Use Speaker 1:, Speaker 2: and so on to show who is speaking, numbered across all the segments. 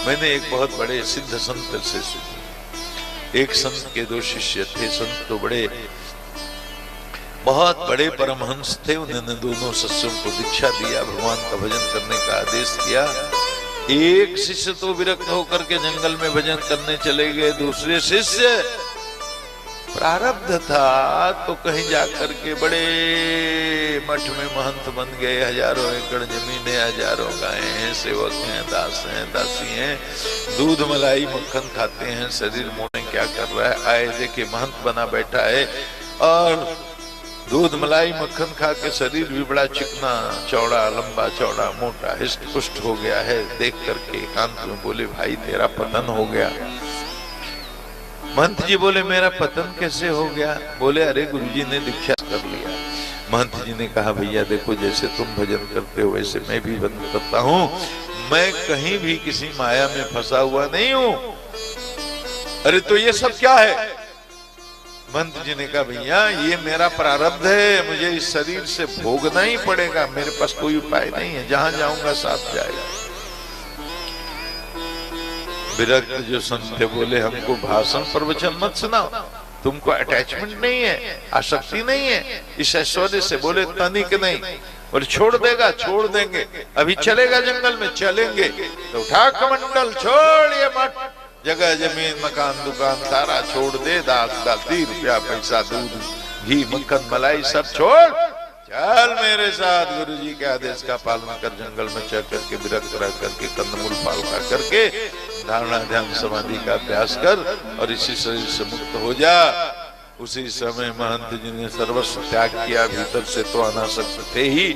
Speaker 1: मैंने एक बहुत बड़े सिद्ध संत से सुनी। एक संत के दो शिष्य थे। संत तो बड़े बहुत बड़े परमहंस थे। उन्होंने दोनों शिष्यों को दीक्षा दिया, भगवान का भजन करने का आदेश किया। एक शिष्य तो विरक्त होकर के जंगल में भजन करने चले गए। दूसरे शिष्य प्रारब्ध था तो कहीं जाकर के बड़े मठ में महंत बन गए। हजारों एकड़ जमीनें, हजारों गायें हैं, सेवक हैं, दास हैं, दासी हैं, दूध मलाई मक्खन खाते हैं। शरीर मोने क्या कर रहा है? आए देखे महंत बना बैठा है और दूध मलाई मक्खन खा के शरीर भी बड़ा चिकना चौड़ा, लंबा चौड़ा, मोटा, हिष्ट पुष्ट हो गया है। देख करके एकांत में बोले, भाई तेरा पतन हो गया। महंत जी बोले, मेरा पतन कैसे हो गया? बोले, अरे गुरुजी ने दीक्षा कर लिया। महंत जी ने कहा, भैया देखो, जैसे तुम भजन करते हो वैसे मैं भी भजन करता हूँ। मैं कहीं भी किसी माया में फंसा हुआ नहीं हूँ। अरे तो ये सब क्या है? महंत जी ने कहा, भैया ये मेरा प्रारब्ध है, मुझे इस शरीर से भोगना ही पड़ेगा, मेरे पास कोई उपाय नहीं है। जहां जाऊंगा साथ जाएगा। विरक्त जो संत थे बोले, हमको भाषण प्रवचन मत सुनाओ, तुमको अटैचमेंट नहीं है, आसक्ति नहीं है इस ऐश्वर्य से। बोले, तनिक नहीं। बोले, छोड़ देगा? छोड़ देंगे। अभी चलेगा जंगल में? चलेंगे। तो उठा कमंडल, छोड़ ये मठ, जगह जमीन मकान दुकान सारा छोड़ दे, दास दासी रुपया पैसा दूध घी मक्खन मलाई सब छोड़, चल मेरे साथ। गुरुजी के आदेश का पालन कर, जंगल में चल करके विरक्त रह करके कंदमूल फल खा करके धारणा ध्यान समाधि का अभ्यास कर और इसी शरीर से मुक्त हो जा। उसी समय महंत जी ने सर्वस्व त्याग किया। भीतर से तो अनासक्त थे ही,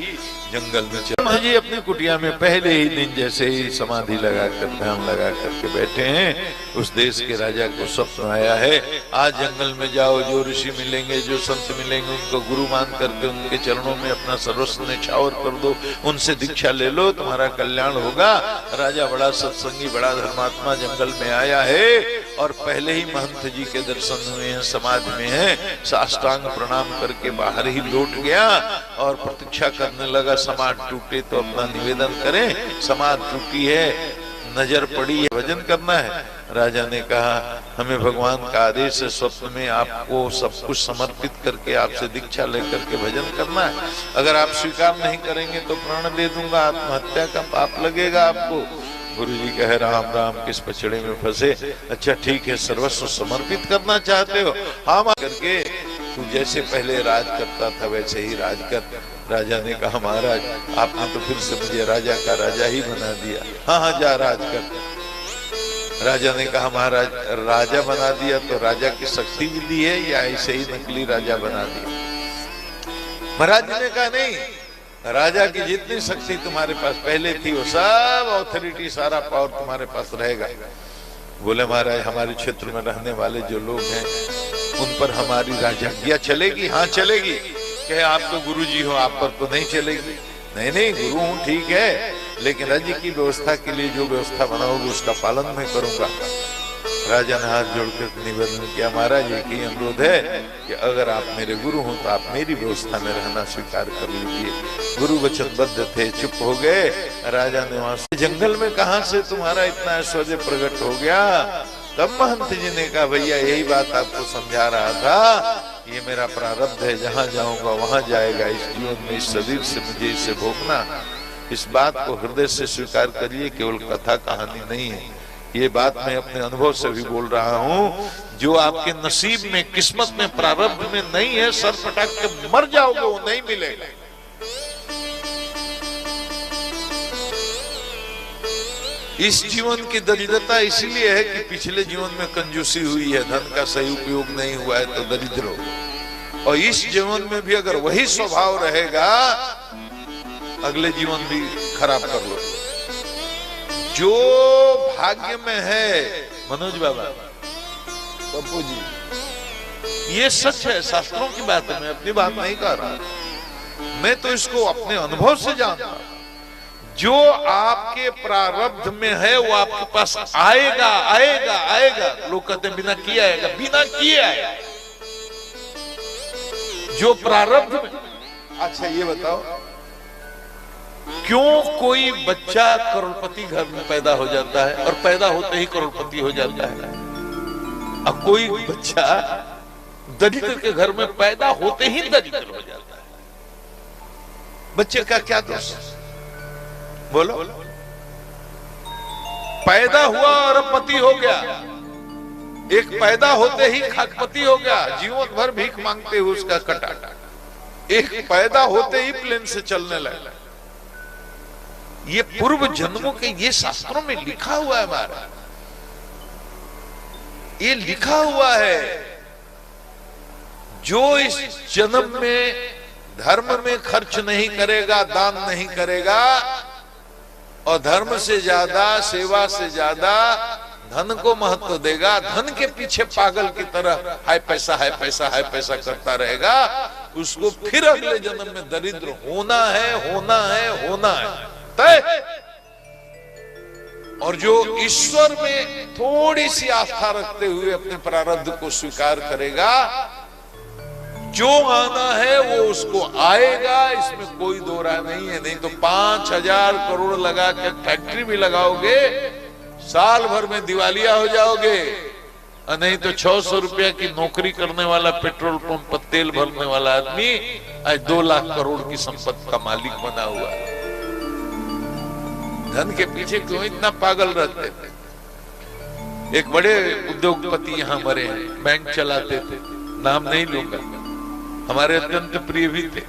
Speaker 1: जंगल में चले जी अपनी कुटिया में पहले ही दिन जैसे ही समाधि लगाकर ध्यान लगा करके बैठे हैं, उस देश के राजा को स्वप्न आया है, आज जंगल में जाओ, जो ऋषि मिलेंगे, जो संत मिलेंगे, उनको गुरु मान करके उनके चरणों में अपना सर्वस्व न्यौछावर कर दो, उनसे दीक्षा ले लो, तुम्हारा कल्याण होगा। राजा बड़ा सत्संगी, बड़ा धर्मात्मा जंगल में आया है और पहले ही महंत जी के दर्शन हुए हैं, समाधि में है, साष्टांग प्रणाम करके बाहर ही लौट गया और प्रतीक्षा करने लगा समाज टूटे तो अपना निवेदन करें। समाज टूटी है, नजर पड़ी है, भजन करना है। राजा ने कहा, हमें भगवान का आदेश है, स्वप्न में आपको सब कुछ समर्पित करके आपसे दीक्षा लेकर के भजन करना है। अगर आप स्वीकार नहीं करेंगे तो प्राण दे दूंगा, आत्महत्या का पाप लगेगा आपको। गुरुजी कहे, राम राम किस पचड़े में फंसे। अच्छा ठीक है, सर्वस्व समर्पित करना चाहते हो? हाँ करके तू जैसे पहले राज करता था वैसे ही राज कर। राजा ने कहा, महाराज आपने तो फिर से मुझे राजा का राजा ही बना दिया। हाँ हाँ जा राज कर। राजा ने कहा, महाराज राजा बना दिया तो राजा की शक्ति भी दी है या ऐसे ही नकली राजा बना दिया? महाराज ने कहा, नहीं, राजा की जितनी शक्ति तुम्हारे पास पहले थी वो सब ऑथोरिटी, सारा पावर तुम्हारे पास रहेगा। बोले, महाराज हमारे क्षेत्र में रहने वाले जो लोग हैं उन पर हमारी राजाज्ञा चलेगी? हाँ चलेगी। कहे, आप तो गुरु जी हो, आप पर तो नहीं चलेगी। नहीं नहीं, गुरु हूँ ठीक है, लेकिन राज्य की व्यवस्था के लिए जो व्यवस्था बनाओगे उसका पालन मैं करूंगा। राजा ने हाथ जोड़कर निवेदन किया, महाराज एक ही अनुरोध है कि अगर आप मेरे गुरु हो तो आप मेरी व्यवस्था में रहना स्वीकार कर लीजिए। गुरु वचनबद्ध थे, चुप हो गए। राजा ने वहां से, जंगल में कहां से तुम्हारा इतना ऐश्वर्य प्रकट हो गया? तब महंत जी ने कहा, भैया यही बात आपको समझा रहा था, ये मेरा प्रारब्ध है, जहां जाऊंगा वहां जाएगा। इस जीवन में इस शरीर से मुझे इसे भोगना, इस बात को हृदय से स्वीकार करिए, केवल कथा कहानी नहीं है। ये बात मैं अपने अनुभव से भी बोल रहा हूँ। जो आपके नसीब में, किस्मत में, प्रारब्ध में नहीं है, सर पटक के मर जाओगे, वो नहीं मिलेगा। इस जीवन की दरिद्रता इसीलिए है कि पिछले जीवन में कंजूसी हुई है, धन का सही उपयोग नहीं हुआ है तो दरिद्र हो। और इस जीवन में भी अगर वही स्वभाव रहेगा, अगले जीवन भी खराब कर लो। जो भाग्य में है, मनोज बाबा, पप्पू जी, ये सच है, शास्त्रों की बात है, मैं अपनी बात नहीं कर रहा, मैं तो इसको अपने अनुभव से जानता हूं। जो आपके प्रारब्ध में है वो आपके पास आएगा आएगा आएगा। लोग कहते हैं बिना किए आएगा, बिना किए आएगा। जो प्रारब्ध में, अच्छा ये बताओ, क्यों कोई बच्चा करोड़पति घर में पैदा हो जाता है और पैदा होते ही करोड़पति हो जाता है, और कोई बच्चा दरिद्र के घर में पैदा होते ही दरिद्र हो जाता है? बच्चे का क्या दोष? बोलो। पैदा हुआ और पति हो गया, एक पैदा होते ही खाकपति हो गया, जीवन भर भीख मांगते हुए उसका कटा, एक पैदा होते ही प्लेन से चलने लगा। ये पूर्व जन्मों के, ये शास्त्रों में लिखा हुआ है हमारा, ये लिखा हुआ है। जो इस जन्म में धर्म में खर्च नहीं करेगा, दान नहीं करेगा, और धर्म से ज्यादा, सेवा से ज्यादा धन को महत्व देगा, धन के पीछे पागल की तरह हाय पैसा हाय पैसा हाय पैसा करता रहेगा, उसको फिर अगले जन्म में दरिद्र होना है, होना है, होना है तय। और जो ईश्वर में थोड़ी सी आस्था रखते हुए अपने प्रारब्ध को स्वीकार करेगा, जो आना है वो उसको आएगा, इसमें कोई दो राय नहीं है। नहीं तो 5,000 करोड़ लगा के फैक्ट्री भी लगाओगे, साल भर में दिवालिया हो जाओगे, और नहीं तो 600 रुपया की नौकरी करने वाला पेट्रोल पंप पर तेल भरने वाला आदमी आज 2 लाख करोड़ की संपत्ति का मालिक बना हुआ है। धन के पीछे क्यों इतना पागल रहते थे? एक बड़े उद्योगपति यहाँ मरे हैं, बैंक चलाते थे, नाम नहीं लूंगा, हमारे अत्यंत प्रिय भी थे।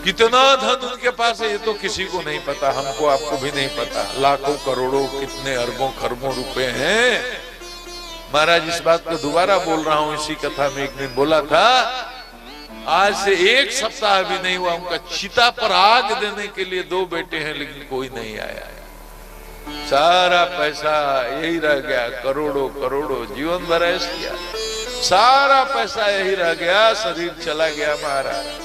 Speaker 1: कितना धन उनके पास है ये तो किसी को नहीं पता, हमको आपको भी नहीं पता, लाखों करोड़ों कितने अरबों खरबों रुपए हैं। महाराज इस बात को दोबारा बोल रहा हूं, इसी कथा में एक दिन बोला था, आज से 1 सप्ताह भी नहीं हुआ, उनका चिता पर आग देने के लिए 2 बेटे हैं, लेकिन कोई नहीं आया। सारा पैसा यही रह गया, करोड़ों करोड़ों, जीवन भर ऐश किया, सारा पैसा यही रह गया, शरीर चला गया महाराज।